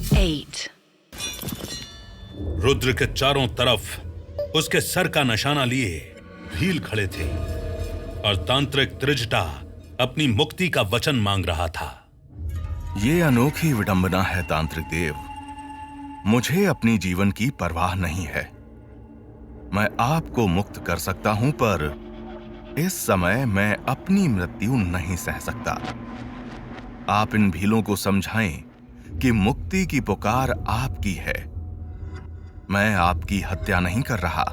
8. रुद्र के चारों तरफ उसके सर का निशाना लिए भील खड़े थे और तांत्रिक त्रिजटा अपनी मुक्ति का वचन मांग रहा था। ये अनोखी विडंबना है तांत्रिक देव। मुझे अपनी जीवन की परवाह नहीं है। मैं आपको मुक्त कर सकता हूं, पर इस समय मैं अपनी मृत्यु नहीं सह सकता। आप इन भीलों को समझाएं कि मुक्ति की पुकार आपकी है। मैं आपकी हत्या नहीं कर रहा।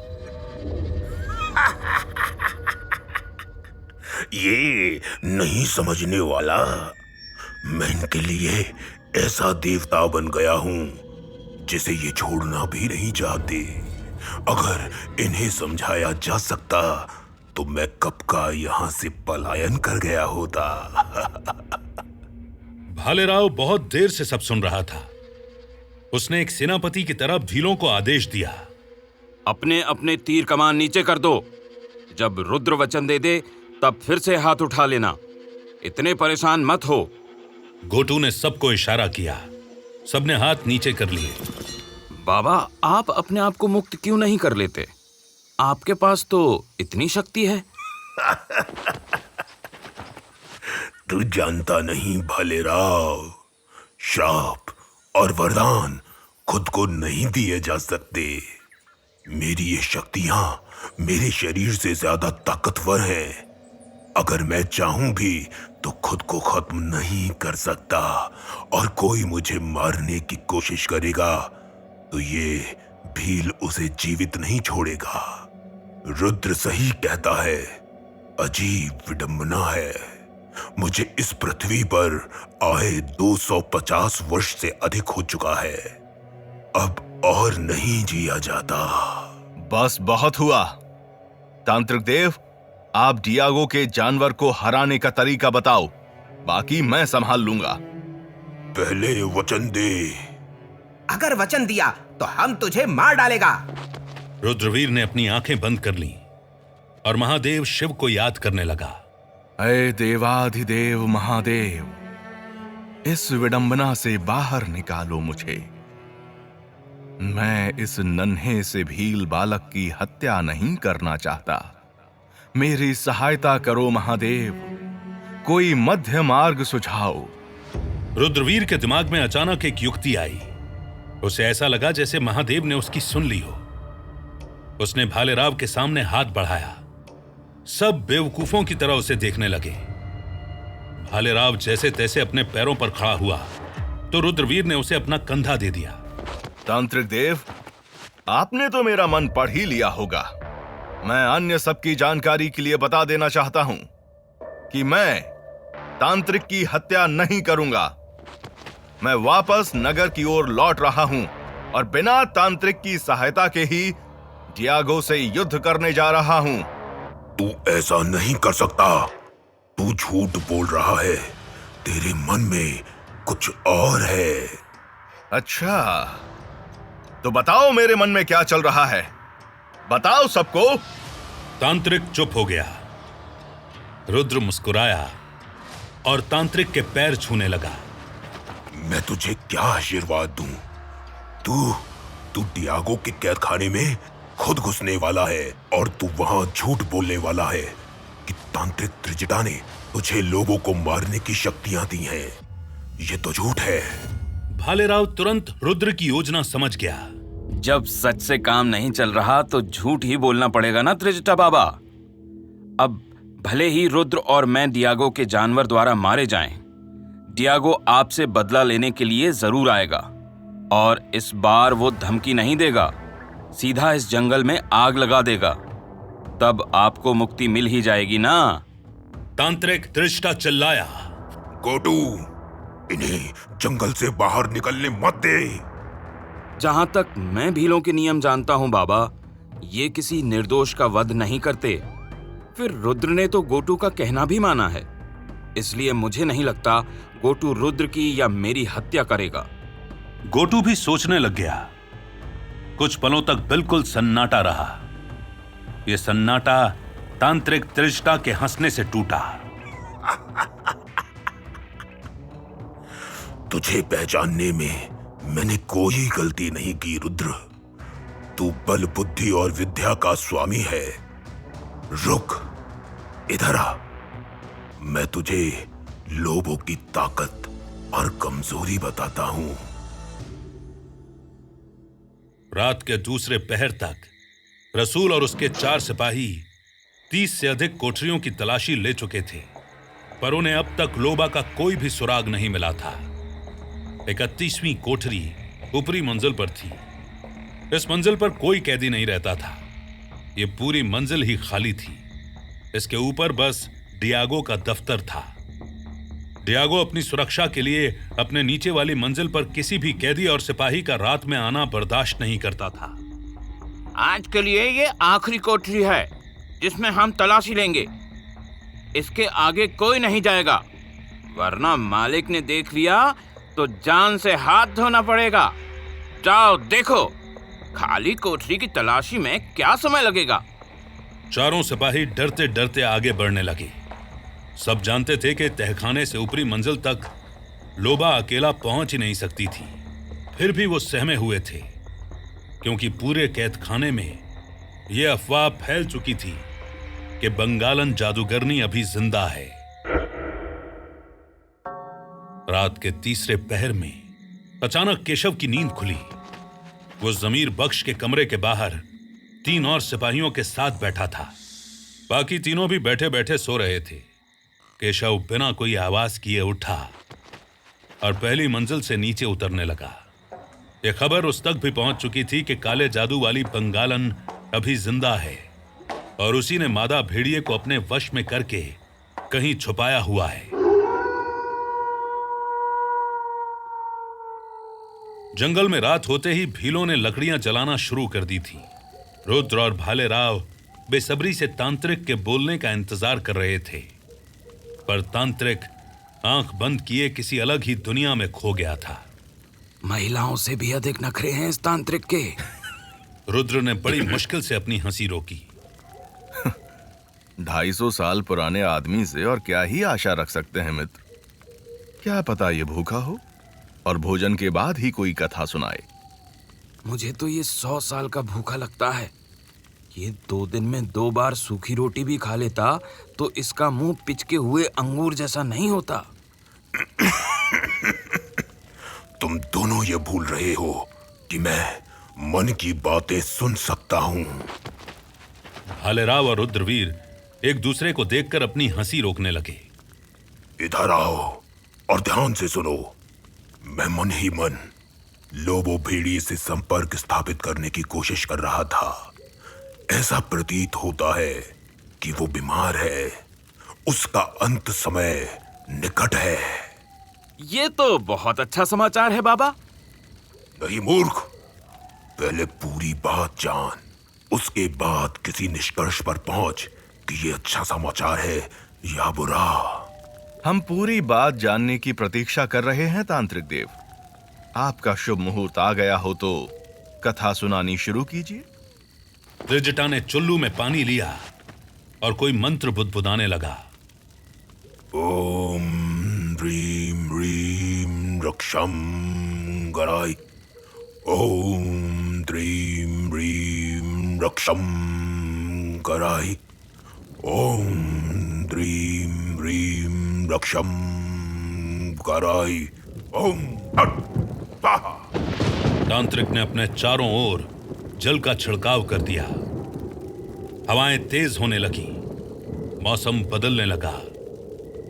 ये नहीं समझने वाला, मैं इनके लिए ऐसा देवता बन गया हूं जिसे ये छोड़ना भी नहीं चाहते। अगर इन्हें समझाया जा सकता तो मैं कब का यहां से पलायन कर गया होता। भालेराव बहुत देर से सब सुन रहा था। उसने एक सेनापति की तरह भीलों को आदेश दिया, अपने अपने तीर कमान नीचे कर दो। जब रुद्र वचन दे दे तब फिर से हाथ उठा लेना। इतने परेशान मत हो। गोटू ने सबको इशारा किया। सबने हाथ नीचे कर लिए। बाबा, आप अपने आप को मुक्त क्यों नहीं कर लेते? आपके पास तो इतनी शक्ति है। तू जानता नहीं भालेराव, श्राप और वरदान खुद को नहीं दिए जा सकते। मेरी ये शक्तियां मेरे शरीर से ज्यादा ताकतवर हैं। अगर मैं चाहूं भी तो खुद को खत्म नहीं कर सकता, और कोई मुझे मारने की कोशिश करेगा तो ये भील उसे जीवित नहीं छोड़ेगा। रुद्र सही कहता है, अजीब विडंबना है। मुझे इस पृथ्वी पर आए 250 वर्ष से अधिक हो चुका है। अब और नहीं जिया जाता। बस बहुत हुआ। तांत्रिक देव, आप डियागो के जानवर को हराने का तरीका बताओ, बाकी मैं संभाल लूंगा। पहले वचन दे। अगर वचन दिया तो हम तुझे मार डालेगा। रुद्रवीर ने अपनी आंखें बंद कर लीं और महादेव शिव को याद करने लगा। अय देवाधिदेव महादेव, इस विडंबना से बाहर निकालो मुझे। मैं इस नन्हे से भील बालक की हत्या नहीं करना चाहता। मेरी सहायता करो महादेव, कोई मध्य मार्ग सुझाओ। रुद्रवीर के दिमाग में अचानक एक युक्ति आई। उसे ऐसा लगा जैसे महादेव ने उसकी सुन ली हो। उसने भालेराव के सामने हाथ बढ़ाया। सब बेवकूफों की तरह उसे देखने लगे। भालेराव जैसे तैसे अपने पैरों पर खड़ा हुआ तो रुद्रवीर ने उसे अपना कंधा दे दिया। तांत्रिक देव, आपने तो मेरा मन पढ़ ही लिया होगा। मैं अन्य सबकी जानकारी के लिए बता देना चाहता हूं कि मैं तांत्रिक की हत्या नहीं करूंगा। मैं वापस नगर की ओर लौट रहा हूं और बिना तांत्रिक की सहायता के ही डियागो से युद्ध करने जा रहा हूं। तू ऐसा नहीं कर सकता। तू झूठ बोल रहा है। तेरे मन में कुछ और है। अच्छा, तो बताओ मेरे मन में क्या चल रहा है। बताओ सबको। तांत्रिक चुप हो गया। रुद्र मुस्कुराया और तांत्रिक के पैर छूने लगा। मैं तुझे क्या आशीर्वाद दूं? तू डियागो के कैद खाने में खुद घुसने वाला है और तू वहां झूठ बोलने वाला है कि तांत्रिक त्रिजटा ने तुझे लोगों को मारने की शक्तियां दी हैं। ये तो झूठ है। भालेराव तुरंत रुद्र की योजना समझ गया। जब सच से काम नहीं चल रहा तो झूठ ही बोलना पड़ेगा ना त्रिजटा बाबा। अब भले ही रुद्र और मैं डियागो के जानवर द्वारा मारे जाएं, डियागो आपसे बदला लेने के लिए जरूर आएगा, और इस बार वो धमकी नहीं देगा, सीधा इस जंगल में आग लगा देगा। तब आपको मुक्ति मिल ही जाएगी ना। तांत्रिक त्रिजटा चिल्लाया, गोटू, इन्हें जंगल से बाहर निकलने मत दे। जहां तक मैं भीलों के नियम जानता हूं बाबा, ये किसी निर्दोष का वध नहीं करते। फिर रुद्र ने तो गोटू का कहना भी माना है, इसलिए मुझे नहीं लगता गोटू रुद्र की या मेरी हत्या करेगा। गोटू भी सोचने लग गया। कुछ पलों तक बिल्कुल सन्नाटा रहा। यह सन्नाटा तांत्रिक त्रिजटा के हंसने से टूटा। तुझे पहचानने में मैंने कोई गलती नहीं की रुद्र। तू बल, बुद्धि और विद्या का स्वामी है। रुक, इधर आ। मैं तुझे लोभों की ताकत और कमजोरी बताता हूं। रात के दूसरे पहर तक रसूल और उसके 4 सिपाही 30 से अधिक कोठरियों की तलाशी ले चुके थे, पर उन्हें अब तक लोबा का कोई भी सुराग नहीं मिला था। 31वीं कोठरी ऊपरी मंजिल पर थी। इस मंजिल पर कोई कैदी नहीं रहता था। यह पूरी मंजिल ही खाली थी। इसके ऊपर बस डियागो का दफ्तर था। डियागो अपनी सुरक्षा के लिए अपने नीचे वाली मंजिल पर किसी भी कैदी और सिपाही का रात में आना बर्दाश्त नहीं करता था। आज के लिए ये आखिरी कोठरी है जिसमें हम तलाशी लेंगे। इसके आगे कोई नहीं जाएगा, वरना मालिक ने देख लिया तो जान से हाथ धोना पड़ेगा। जाओ देखो, खाली कोठरी की तलाशी में क्या समय लगेगा। चारों सिपाही डरते डरते आगे बढ़ने लगे। सब जानते थे कि तहखाने से ऊपरी मंजिल तक लोबा अकेला पहुंच ही नहीं सकती थी। फिर भी वो सहमे हुए थे, क्योंकि पूरे कैदखाने में यह अफवाह फैल चुकी थी कि बंगालन जादूगरनी अभी जिंदा है। रात के तीसरे पहर में अचानक केशव की नींद खुली। वो जमीर बख्श के कमरे के बाहर 3 और सिपाहियों के साथ बैठा था। बाकी तीनों भी बैठे बैठे सो रहे थे। केशव बिना कोई आवाज किए उठा और पहली मंजिल से नीचे उतरने लगा। यह खबर उस तक भी पहुंच चुकी थी कि काले जादू वाली बंगालन अभी जिंदा है और उसी ने मादा भेड़िए को अपने वश में करके कहीं छुपाया हुआ है। जंगल में रात होते ही भीलों ने लकड़ियां जलाना शुरू कर दी थी। रुद्र और भाले राव बेसब्री से तांत्रिक के बोलने का इंतजार कर रहे थे, पर तांत्रिक आंख बंद किए किसी अलग ही दुनिया में खो गया था। महिलाओं से भी अधिक नखरे हैं इस तांत्रिक के। रुद्र ने बड़ी मुश्किल से अपनी हंसी रोकी। 250 साल पुराने आदमी से और क्या ही आशा रख सकते हैं मित्र। क्या पता ये भूखा हो और भोजन के बाद ही कोई कथा सुनाए। मुझे तो ये 100 साल का भूखा लगता है। ये 2 दिन में 2 बार सूखी रोटी भी खा लेता तो इसका मुंह पिचके हुए अंगूर जैसा नहीं होता। तुम दोनों ये भूल रहे हो कि मैं मन की बातें सुन सकता हूं। भालेराव और रुद्रवीर एक दूसरे को देखकर अपनी हंसी रोकने लगे। इधर आओ और ध्यान से सुनो। मैं मन ही मन लोबो भेड़िए से संपर्क स्थापित करने की कोशिश कर रहा था। ऐसा प्रतीत होता है कि वो बीमार है। उसका अंत समय निकट है। ये तो बहुत अच्छा समाचार है बाबा। नहीं मूर्ख, पहले पूरी बात जान, उसके बाद किसी निष्कर्ष पर पहुंच कि ये अच्छा समाचार है या बुरा। हम पूरी बात जानने की प्रतीक्षा कर रहे हैं तांत्रिक देव। आपका शुभ मुहूर्त आ गया हो तो कथा सुनानी शुरू कीजिए। त्रिजटा ने चुल्लू में पानी लिया और कोई मंत्र बुदबुदाने लगा। ओम ह्रीम ह्रीम रक्षम गराय। ओम ह्रीम ह्रीम रक्षम गराय। ओम ह्रीम ह्रीम रक्षम गराय। ओम हट स्वाहा। तांत्रिक ने अपने चारों ओर जल का छिड़काव कर दिया। हवाएं तेज होने लगी। मौसम बदलने लगा।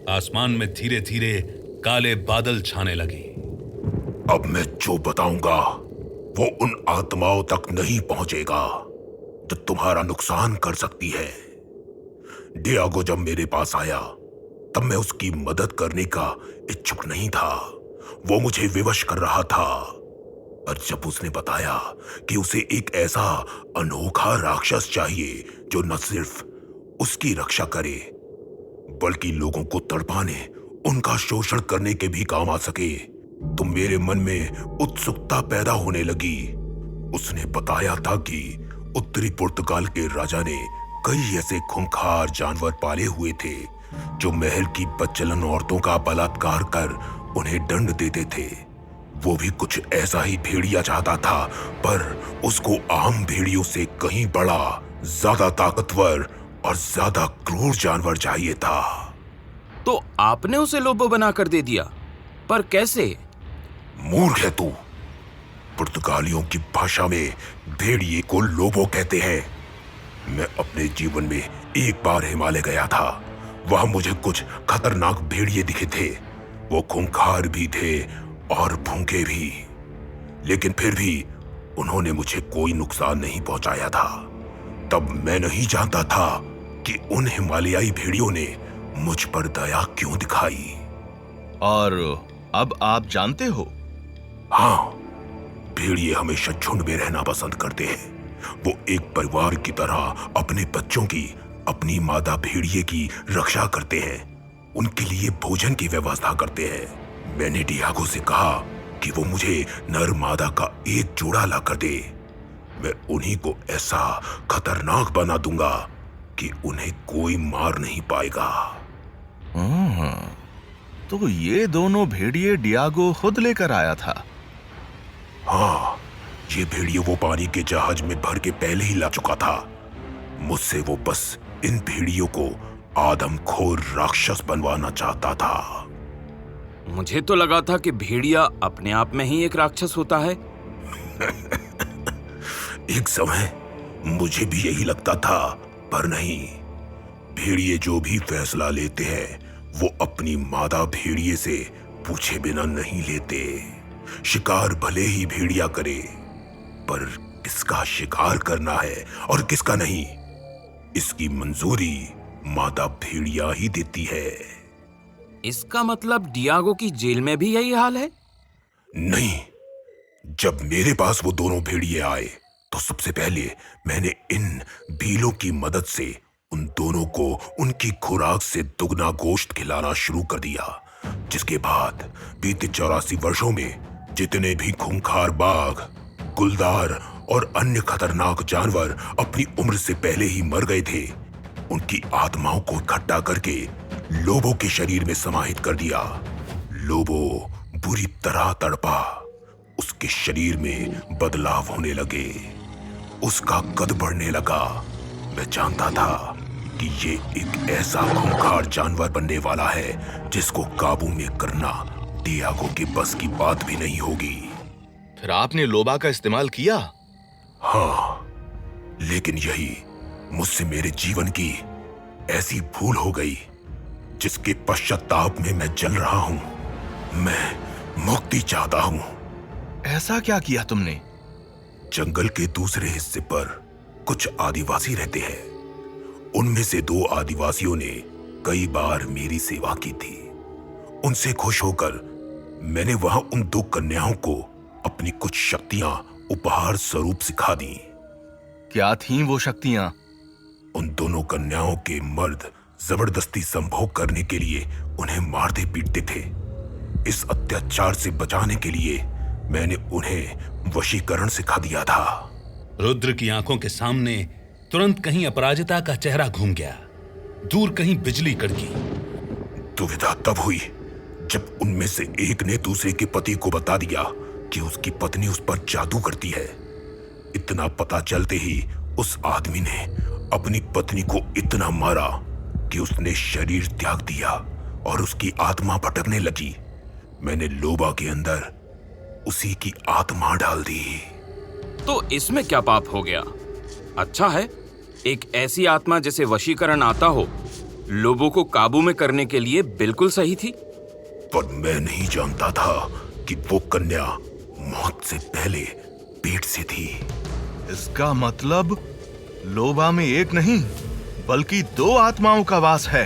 आसमान में धीरे धीरे काले बादल छाने लगे। अब मैं जो बताऊंगा वो उन आत्माओं तक नहीं पहुंचेगा जो तुम्हारा नुकसान कर सकती है। डियागो जब मेरे पास आया तब मैं उसकी मदद करने का इच्छुक नहीं था। वो मुझे विवश कर रहा था। और जब उसने बताया कि उसे एक ऐसा अनोखा राक्षस चाहिए जो न सिर्फ उसकी रक्षा करे बल्कि लोगों को तड़पाने, उनका शोषण करने के भी काम आ सके, तो मेरे मन में उत्सुकता पैदा होने लगी। उसने बताया था कि उत्तरी पुर्तगाल के राजा ने कई ऐसे खूंखार जानवर पाले हुए थे जो महल की बदचलन औरतों का बलात्कार कर उन्हें दंड देते थे। वो भी कुछ ऐसा ही भेड़िया चाहता था, पर उसको आम भेड़ियों से कहीं बड़ा, ज्यादा ताकतवर और ज्यादा क्रूर जानवर चाहिए था। तो आपने उसे लोबो बनाकर दे दिया, पर कैसे? मूर्ख है तू। पुर्तगालियों की भाषा में भेड़िए को लोबो कहते हैं। मैं अपने जीवन में एक बार हिमालय गया था। वहां मुझे कुछ खतरनाक भेड़िए दिखे थे। वो खूंखार भी थे और भूखे भी, लेकिन फिर भी उन्होंने मुझे कोई नुकसान नहीं पहुंचाया था। तब मैं नहीं जानता था कि उन हिमालयाई भेड़ियों ने मुझ पर दया क्यों दिखाई। और अब आप जानते हो? हाँ, भेड़िए हमेशा झुंड में रहना पसंद करते हैं। वो एक परिवार की तरह अपने बच्चों की, अपनी मादा भेड़िए की रक्षा करते हैं। उनके लिए भोजन की व्यवस्था करते हैं। मैंने डियागो से कहा कि वो मुझे नर मादा का एक जोड़ा ला कर दे। मैं उन्हीं को ऐसा खतरनाक बना दूंगा कि उन्हें कोई मार नहीं पाएगा। तो ये दोनों भेड़िए डियागो खुद लेकर आया था? हाँ, ये भेड़िए वो पानी के जहाज में भर के पहले ही ला चुका था। मुझसे वो बस इन भेड़ियों को आदमखोर राक्षस बनवाना चाहता था। मुझे तो लगा था कि भेड़िया अपने आप में ही एक राक्षस होता है। एक समय मुझे भी यही लगता था, पर नहीं। भेड़िए जो भी फैसला लेते हैं वो अपनी मादा भेड़िए से पूछे बिना नहीं लेते। शिकार भले ही भेड़िया करे, पर किसका शिकार करना है और किसका नहीं, इसकी मंजूरी मादा भेड़िया ही देती है। इसका मतलब डियागो की जेल में भी यही हाल है? नहीं, जब मेरे पास वो दोनों भेड़िए आए तो सबसे पहले मैंने इन बीलों की मदद से उन दोनों को उनकी खुराक से दुगना गोश्त खिलाना शुरू कर दिया। जिसके बाद बीते 84 वर्षों में जितने भी खूंखार बाघ, गुलदार और अन्य खतरनाक जानवर अपनी उम्र से पहले ही मर गए थे, उनकी आत्माओं को इकट्ठा करके लोबो के शरीर में समाहित कर दिया। लोबो बुरी तरह तड़पा। उसके शरीर में बदलाव होने लगे। उसका कद बढ़ने लगा। मैं जानता था कि ये एक ऐसा खूंखार जानवर बनने वाला है जिसको काबू में करना डियागो के बस की बात भी नहीं होगी। फिर आपने लोबा का इस्तेमाल किया? हाँ, लेकिन यही मुझसे मेरे जीवन की ऐसी भूल हो गई जिसके पश्चाताप में मैं जल रहा हूं। मैं मुक्ति चाहता हूं। ऐसा क्या किया तुमने? जंगल के दूसरे हिस्से पर कुछ आदिवासी रहते हैं। उनमें से 2 आदिवासियों ने कई बार मेरी सेवा की थी। उनसे खुश होकर मैंने वहां उन 2 कन्याओं को अपनी कुछ शक्तियां उपहार स्वरूप सिखा दी। क्या थीं वो शक्तियां? उन दोनों कन्याओं के मर्द जबरदस्ती संभोग करने के लिए उन्हें मारते पीटते थे। इस अत्याचार से बचाने के लिए मैंने उन्हें वशीकरण सिखा दिया था। रुद्र की आंखों के सामने तुरंत कहीं अपराजिता का चेहरा घूम गया, दूर कहीं बिजली कड़की। दुविधा तब हुई जब उनमें से एक ने दूसरे के पति को बता दिया कि उसकी पत्नी उस पर जादू करती है। इतना पता चलते ही उस आदमी ने अपनी पत्नी को इतना मारा कि उसने शरीर त्याग दिया और उसकी आत्मा भटकने लगी। मैंने लोबा के अंदर उसी की आत्मा डाल दी। तो इसमें क्या पाप हो गया? अच्छा है, एक ऐसी आत्मा जिसे वशीकरण आता हो, लोबों को काबू में करने के लिए बिल्कुल सही थी। पर मैं नहीं जानता था कि वो कन्या मौत से पहले पेट से थी। इसका मतलब लोबा में एक नहीं बल्कि 2 आत्माओं का वास है।